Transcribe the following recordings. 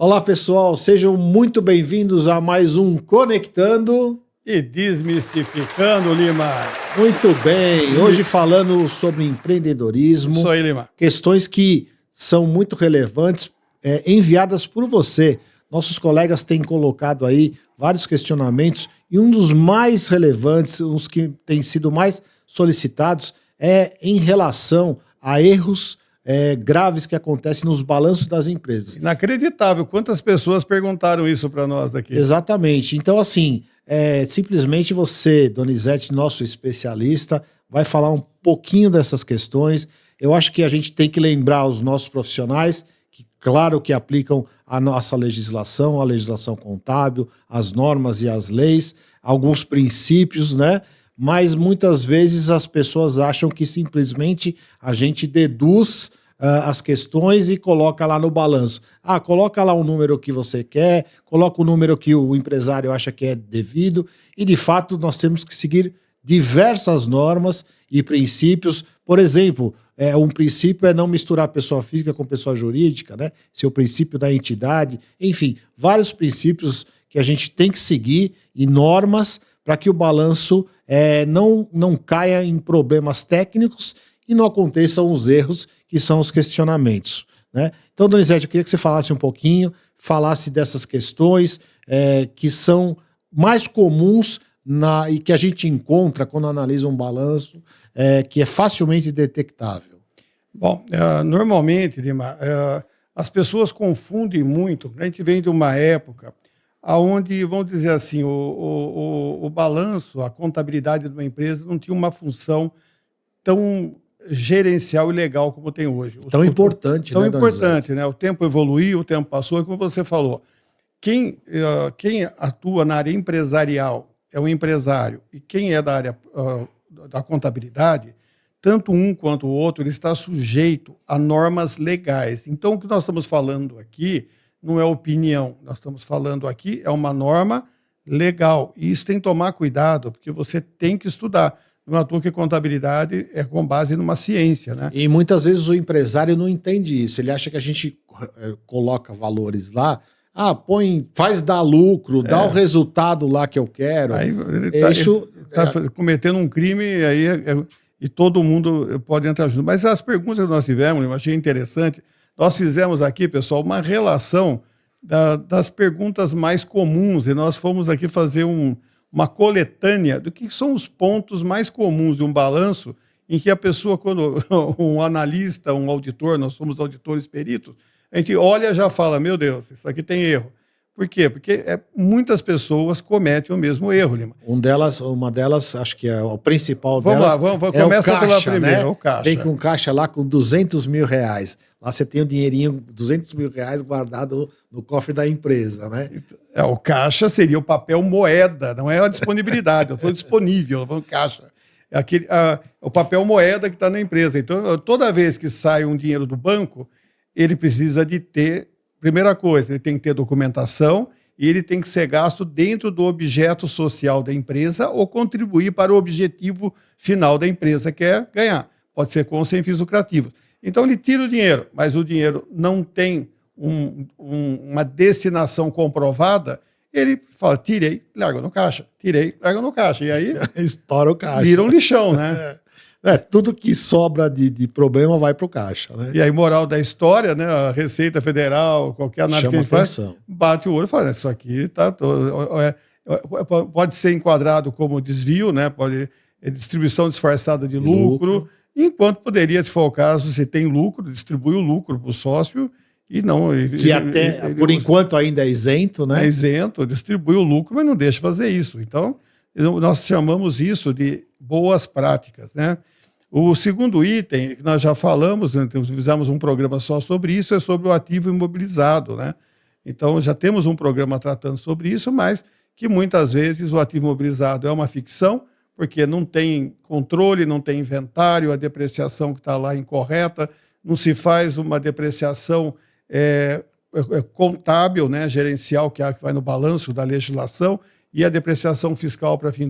Olá, pessoal, sejam muito bem-vindos a mais um Conectando e Desmistificando, Lima. Muito bem, hoje falando sobre empreendedorismo. Isso aí, Lima. Questões que são muito relevantes, enviadas por você. Nossos colegas têm colocado aí vários questionamentos e um dos mais relevantes, os que têm sido mais solicitados, é em relação a erros graves que acontecem nos balanços das empresas. Inacreditável, quantas pessoas perguntaram isso para nós aqui. Exatamente. Então, assim, simplesmente você, Donizete, nosso especialista, vai falar um pouquinho dessas questões. Eu acho que a gente tem que lembrar os nossos profissionais que, claro, que aplicam a nossa legislação, a legislação contábil, as normas e as leis, alguns princípios, né? Mas muitas vezes as pessoas acham que simplesmente a gente deduz as questões e coloca lá no balanço. Coloca lá um número que você quer, coloca o número que o empresário acha que é devido, e de fato nós temos que seguir diversas normas e princípios. Por exemplo, um princípio é não misturar pessoa física com pessoa jurídica, né? Esse é o princípio da entidade. Enfim, vários princípios que a gente tem que seguir e normas para que o balanço não caia em problemas técnicos e não aconteçam os erros que são os questionamentos, né? Então, Donizete, eu queria que você falasse um pouquinho, falasse dessas questões que são mais comuns e que a gente encontra quando analisa um balanço, que é facilmente detectável. Bom, normalmente, Lima, as pessoas confundem muito. A gente vem de uma época onde, vamos dizer assim, o balanço, a contabilidade de uma empresa não tinha uma função tão gerencial e legal como tem hoje. Tão importante, tão né, importante, né? O tempo evoluiu, o tempo passou, e como você falou, quem atua na área empresarial é um empresário, e quem é da área da contabilidade, tanto um quanto o outro, ele está sujeito a normas legais. Então, o que nós estamos falando aqui não é opinião, nós estamos falando aqui é uma norma legal, e isso tem que tomar cuidado, porque você tem que estudar. Não é à toa que contabilidade é com base numa ciência, né? E muitas vezes o empresário não entende isso. Ele acha que a gente coloca valores lá, faz dar lucro, dá o resultado lá que eu quero. Aí ele está cometendo um crime e todo mundo pode entrar junto. Mas as perguntas que nós tivemos, eu achei interessante. Nós fizemos aqui, pessoal, uma relação das perguntas mais comuns, e nós fomos aqui fazer uma coletânea do que são os pontos mais comuns de um balanço em que a pessoa, quando um analista, um auditor, nós somos auditores peritos, a gente olha e já fala, meu Deus, isso aqui tem erro. Por quê? Porque muitas pessoas cometem o mesmo erro, Lima. Uma delas, acho que é o principal vamos delas. Vamos lá, começa pela primeira, né? O caixa. Vem com caixa lá com 200 mil reais. Lá você tem o dinheirinho, 200 mil reais guardado no cofre da empresa, né? O caixa seria o papel moeda, não é a disponibilidade, eu estou disponível, eu falo caixa. É o papel moeda que está na empresa. Então, toda vez que sai um dinheiro do banco, ele precisa de ter, primeira coisa, ele tem que ter documentação e ele tem que ser gasto dentro do objeto social da empresa ou contribuir para o objetivo final da empresa, que é ganhar. Pode ser com ou sem fins lucrativos. Então, ele tira o dinheiro, mas o dinheiro não tem uma destinação comprovada, ele fala, tirei, larga no caixa, tirei, larga no caixa. E aí estoura o caixa. Vira um lixão, né? Tudo que sobra de problema vai para o caixa, né? E aí, moral da história, né? A Receita Federal, qualquer análise que a gente faz, bate o olho e fala, isso aqui pode ser enquadrado como desvio, né? Distribuição disfarçada de lucro, enquanto poderia, se for o caso, se tem lucro, distribui o lucro para o sócio e não... Por enquanto ainda é isento, né? É isento, distribui o lucro, mas não deixa fazer isso. Então, nós chamamos isso de boas práticas, né? O segundo item, que nós já falamos, né, fizemos um programa só sobre isso, é sobre o ativo imobilizado, né? Então, já temos um programa tratando sobre isso, mas que muitas vezes o ativo imobilizado é uma ficção, porque não tem controle, não tem inventário, a depreciação que está lá é incorreta, não se faz uma depreciação contábil, né, gerencial, que vai no balanço da legislação, e a depreciação fiscal para fim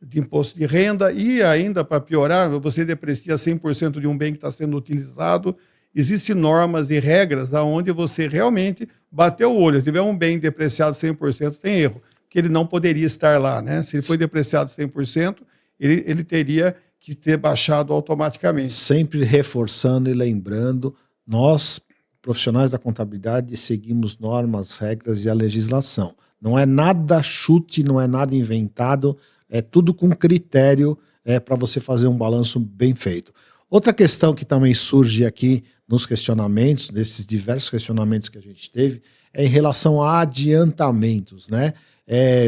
de imposto de renda, e ainda, para piorar, você deprecia 100% de um bem que está sendo utilizado. Existem normas e regras onde você realmente bateu o olho, tiver um bem depreciado 100%, tem erro, que ele não poderia estar lá, né? Se ele foi depreciado 100%, ele teria que ter baixado automaticamente. Sempre reforçando e lembrando, nós, profissionais da contabilidade, seguimos normas, regras e a legislação. Não é nada chute, não é nada inventado, é tudo com critério para você fazer um balanço bem feito. Outra questão que também surge aqui nos questionamentos, desses diversos questionamentos que a gente teve, é em relação a adiantamentos, né?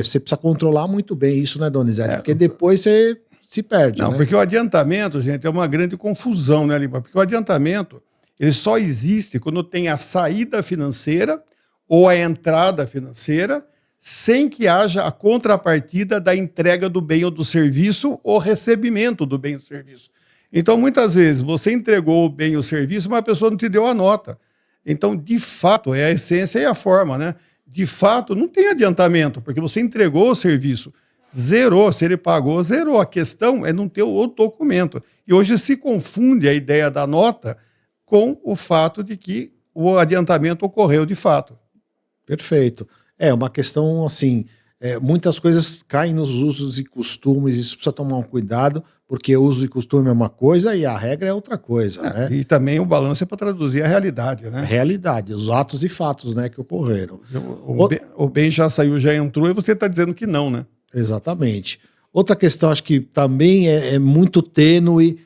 Você precisa controlar muito bem isso, né, Donizete? Porque depois você se perde. Não, né? Porque o adiantamento, gente, é uma grande confusão, né, Lima? Porque o adiantamento, ele só existe quando tem a saída financeira ou a entrada financeira, sem que haja a contrapartida da entrega do bem ou do serviço ou recebimento do bem ou do serviço. Então, muitas vezes, você entregou o bem ou o serviço, mas a pessoa não te deu a nota. Então, de fato, é a essência e a forma, né? De fato, não tem adiantamento, porque você entregou o serviço, zerou, se ele pagou, zerou. A questão é não ter o documento. E hoje se confunde a ideia da nota com o fato de que o adiantamento ocorreu de fato. Perfeito. É uma questão assim, muitas coisas caem nos usos e costumes, isso precisa tomar um cuidado, porque uso e costume é uma coisa e a regra é outra coisa, né? E também o balanço é para traduzir a realidade, né? A realidade, os atos e fatos, né, que ocorreram. O bem já saiu, já entrou, e você está dizendo que não, né? Exatamente. Outra questão, acho que também é muito tênue,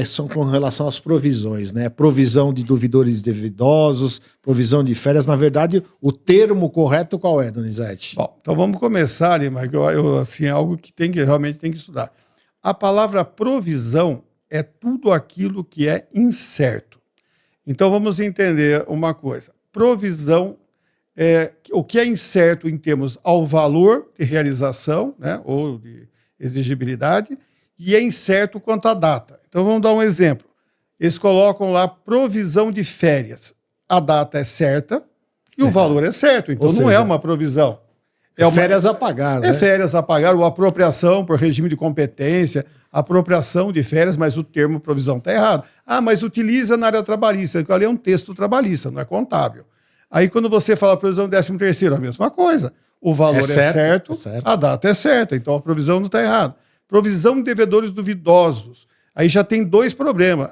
são com relação às provisões, né? Provisão de devedores devidosos, provisão de férias. Na verdade, o termo correto qual é, Donizete? Bom, então vamos começar, Lima, que assim, é algo que realmente tem que estudar. A palavra provisão é tudo aquilo que é incerto. Então vamos entender uma coisa. Provisão o que é incerto em termos ao valor de realização, né, ou de exigibilidade, e é incerto quanto à data. Então vamos dar um exemplo. Eles colocam lá provisão de férias. A data é certa e o valor é certo, então não é uma provisão. Férias a pagar, né? É férias a pagar, ou apropriação por regime de competência, apropriação de férias, mas o termo provisão está errado. Ah, mas utiliza na área trabalhista, que ali é um texto trabalhista, não é contábil. Aí quando você fala provisão de 13º, a mesma coisa. O valor é certo, a data é certa, então a provisão não está errada. Provisão de devedores duvidosos. Aí já tem dois problemas.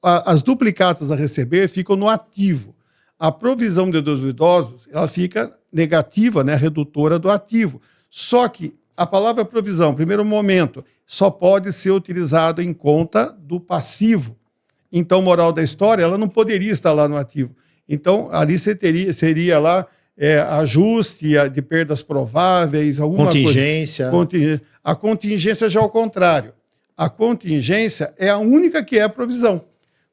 As duplicatas a receber ficam no ativo. A provisão de devedores duvidosos, ela fica negativa, né, redutora do ativo. Só que a palavra provisão, primeiro momento, só pode ser utilizada em conta do passivo. Então, moral da história, ela não poderia estar lá no ativo. Então, ali seria lá ajuste de perdas prováveis, alguma contingência. Coisa. A contingência já é o contrário. A contingência é a única que é provisão.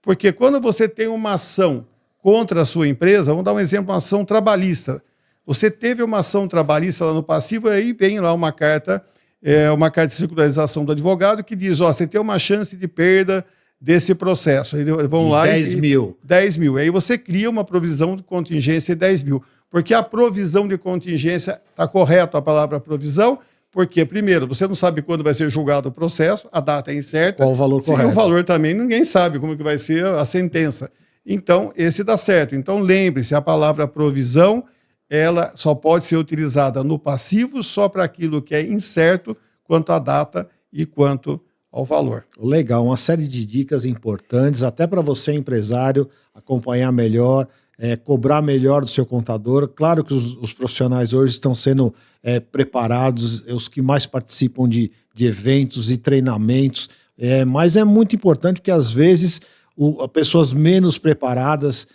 Porque quando você tem uma ação contra a sua empresa, vamos dar um exemplo, uma ação trabalhista. Você teve uma ação trabalhista lá no passivo, e aí vem lá uma carta de circularização do advogado que diz, você tem uma chance de perda desse processo. Aí vão lá 10 mil. 10 mil. Aí você cria uma provisão de contingência de 10 mil. Porque a provisão de contingência, está correto a palavra provisão, porque, primeiro, você não sabe quando vai ser julgado o processo, a data é incerta. Qual o valor correto? E o valor também, ninguém sabe como que vai ser a sentença. Então, esse dá certo. Então, lembre-se, a palavra provisão, ela só pode ser utilizada no passivo só para aquilo que é incerto quanto à data e quanto ao valor. Legal, uma série de dicas importantes, até para você, empresário, acompanhar melhor, cobrar melhor do seu contador. Claro que os profissionais hoje estão sendo preparados, os que mais participam de eventos e treinamentos, mas é muito importante porque, às vezes, pessoas menos preparadas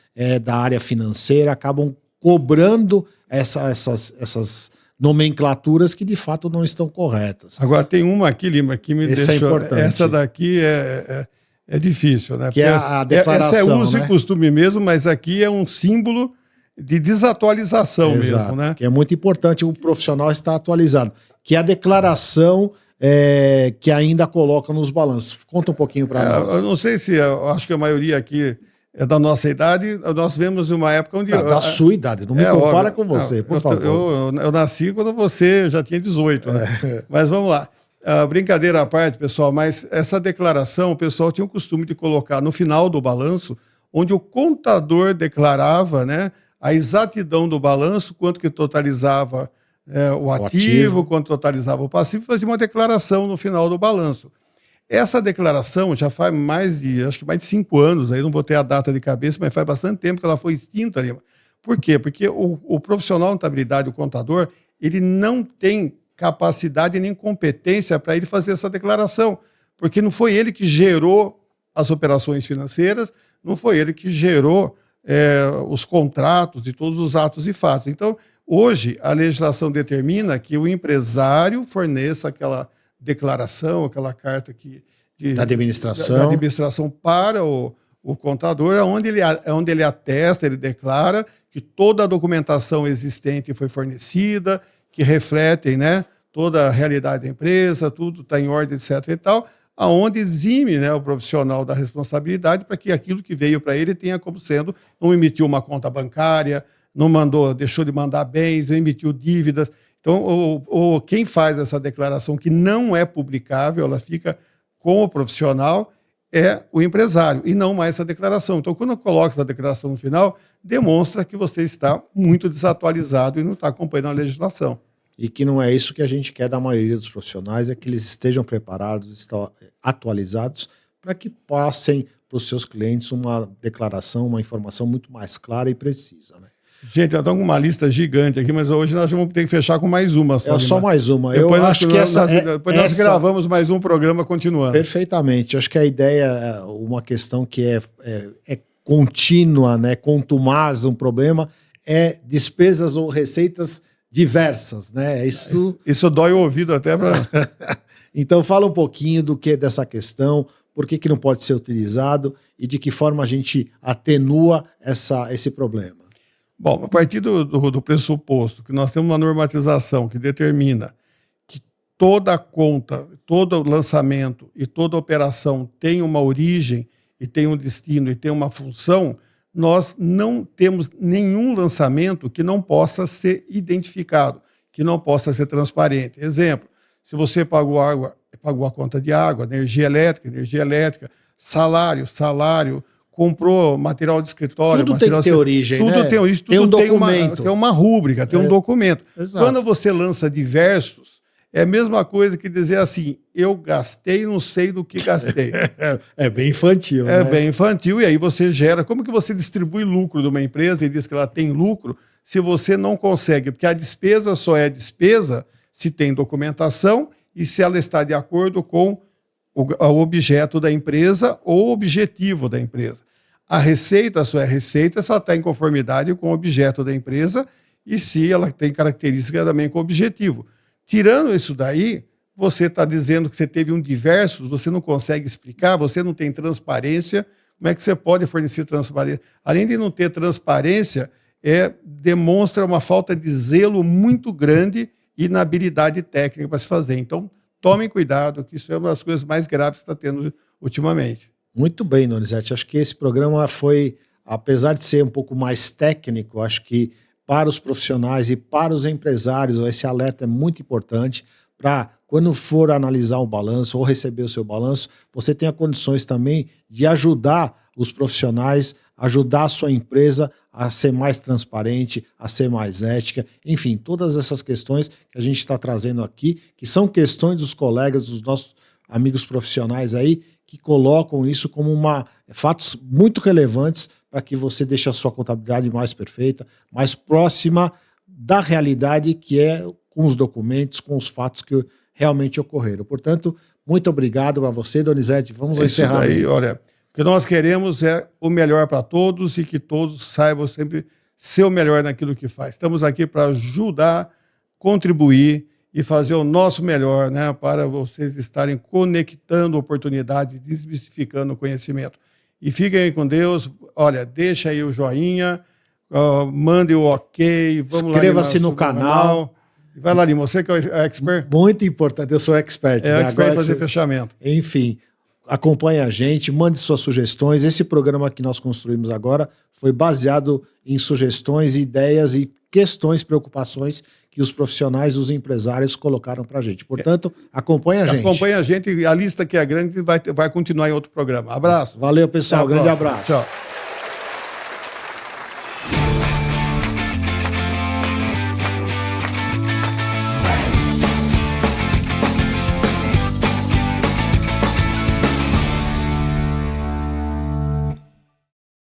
da área financeira acabam cobrando essas nomenclaturas que de fato não estão corretas. Agora tem uma aqui, Lima, que me deixou... importante. Essa daqui é difícil, né? Que é a declaração, essa é uso né? e costume mesmo, mas aqui é um símbolo de desatualização. Exato, mesmo, né? Que é muito importante o profissional estar atualizado. Que é a declaração que ainda coloca nos balanços. Conta um pouquinho para nós. Eu não sei se... Eu acho que a maioria aqui é da nossa idade. Nós vemos uma época onde... Da sua idade, não me compara com você, por favor. Eu nasci quando você já tinha 18, né? Mas vamos lá. Brincadeira à parte, pessoal, mas essa declaração, o pessoal tinha o costume de colocar no final do balanço, onde o contador declarava, né, a exatidão do balanço, quanto que totalizava o ativo, quanto totalizava o passivo, fazia uma declaração no final do balanço. Essa declaração já faz acho que mais de 5 anos, aí não vou ter a data de cabeça, mas faz bastante tempo que ela foi extinta, Lima. Por quê? Porque o profissional de contabilidade, o contador, ele não tem capacidade nem competência para ele fazer essa declaração, porque não foi ele que gerou as operações financeiras, não foi ele que gerou os contratos e todos os atos e fatos. Então, hoje, a legislação determina que o empresário forneça aquela declaração, aquela carta da administração para o contador, onde ele atesta, ele declara que toda a documentação existente foi fornecida, que refletem, né, toda a realidade da empresa, tudo está em ordem, etc. e tal, aonde exime, né, o profissional da responsabilidade para que aquilo que veio para ele tenha como sendo, não emitiu uma conta bancária, deixou de mandar bens, não emitiu dívidas. Então, quem faz essa declaração que não é publicável, ela fica com o profissional, é o empresário, e não mais essa declaração. Então, quando eu coloco essa declaração no final, demonstra que você está muito desatualizado e não está acompanhando a legislação. E que não é isso que a gente quer da maioria dos profissionais, é que eles estejam preparados, estão atualizados, para que passem para os seus clientes uma declaração, uma informação muito mais clara e precisa, né? Gente, eu estou com uma lista gigante aqui, mas hoje nós vamos ter que fechar com mais uma. Só mais uma. Depois nós gravamos mais um programa continuando. Perfeitamente. Eu acho que a ideia é uma questão que é contínua, né, contumaz, um problema, é despesas ou receitas diversas, né? Isso dói o ouvido até para... Então fala um pouquinho dessa questão, por que não pode ser utilizado e de que forma a gente atenua esse problema. Bom, a partir do pressuposto que nós temos uma normatização que determina que toda conta, todo lançamento e toda operação tem uma origem e tem um destino e tem uma função, nós não temos nenhum lançamento que não possa ser identificado, que não possa ser transparente. Exemplo, se você pagou a conta de água, energia elétrica, salário, comprou material de escritório... Tudo tem que ter origem, tudo né? Tem origem, tudo tem um documento. Tem uma rúbrica, tem um documento. Exato. Quando você lança diversos, é a mesma coisa que dizer assim, eu gastei, não sei do que gastei. É bem infantil, né? É bem infantil, e aí você gera... Como que você distribui lucro de uma empresa e diz que ela tem lucro se você não consegue? Porque a despesa só é despesa se tem documentação e se ela está de acordo com o objeto da empresa ou o objetivo da empresa. A receita só é receita se ela está em conformidade com o objeto da empresa e se ela tem características também com o objetivo. Tirando isso daí, você está dizendo que você teve um diversos, você não consegue explicar, você não tem transparência. Como é que você pode fornecer transparência? Além de não ter transparência, demonstra uma falta de zelo muito grande e na habilidade técnica para se fazer. Então, tomem cuidado, que isso é uma das coisas mais graves que está tendo ultimamente. Muito bem, Donizete. Acho que esse programa foi, apesar de ser um pouco mais técnico, acho que para os profissionais e para os empresários, esse alerta é muito importante para, quando for analisar o balanço ou receber o seu balanço, você tenha condições também de ajudar os profissionais, ajudar a sua empresa a ser mais transparente, a ser mais ética, enfim, todas essas questões que a gente está trazendo aqui, que são questões dos colegas, dos nossos amigos profissionais aí, que colocam isso como fatos muito relevantes para que você deixe a sua contabilidade mais perfeita, mais próxima da realidade, que é com os documentos, com os fatos que realmente ocorreram. Portanto, muito obrigado a você, Donizete. Vamos encerrar. Isso daí, olha, o que nós queremos é o melhor para todos e que todos saibam sempre ser o melhor naquilo que faz. Estamos aqui para ajudar, contribuir e fazer o nosso melhor, né, para vocês estarem conectando oportunidades, desmistificando o conhecimento. E fiquem aí com Deus. Olha, deixa aí o joinha, mande o ok, vamos lá. Inscreva-se no canal. Vai lá, Lima, você que é o expert. Muito importante, eu sou expert. É, né? expert em fazer fechamento. Enfim, acompanhe a gente, mande suas sugestões. Esse programa que nós construímos agora foi baseado em sugestões, ideias e questões, preocupações que os profissionais, os empresários colocaram para a gente. Portanto, acompanhe a gente. Acompanhe a gente, a lista que é grande vai continuar em outro programa. Abraço. Valeu, pessoal. Grande abraço. Tchau.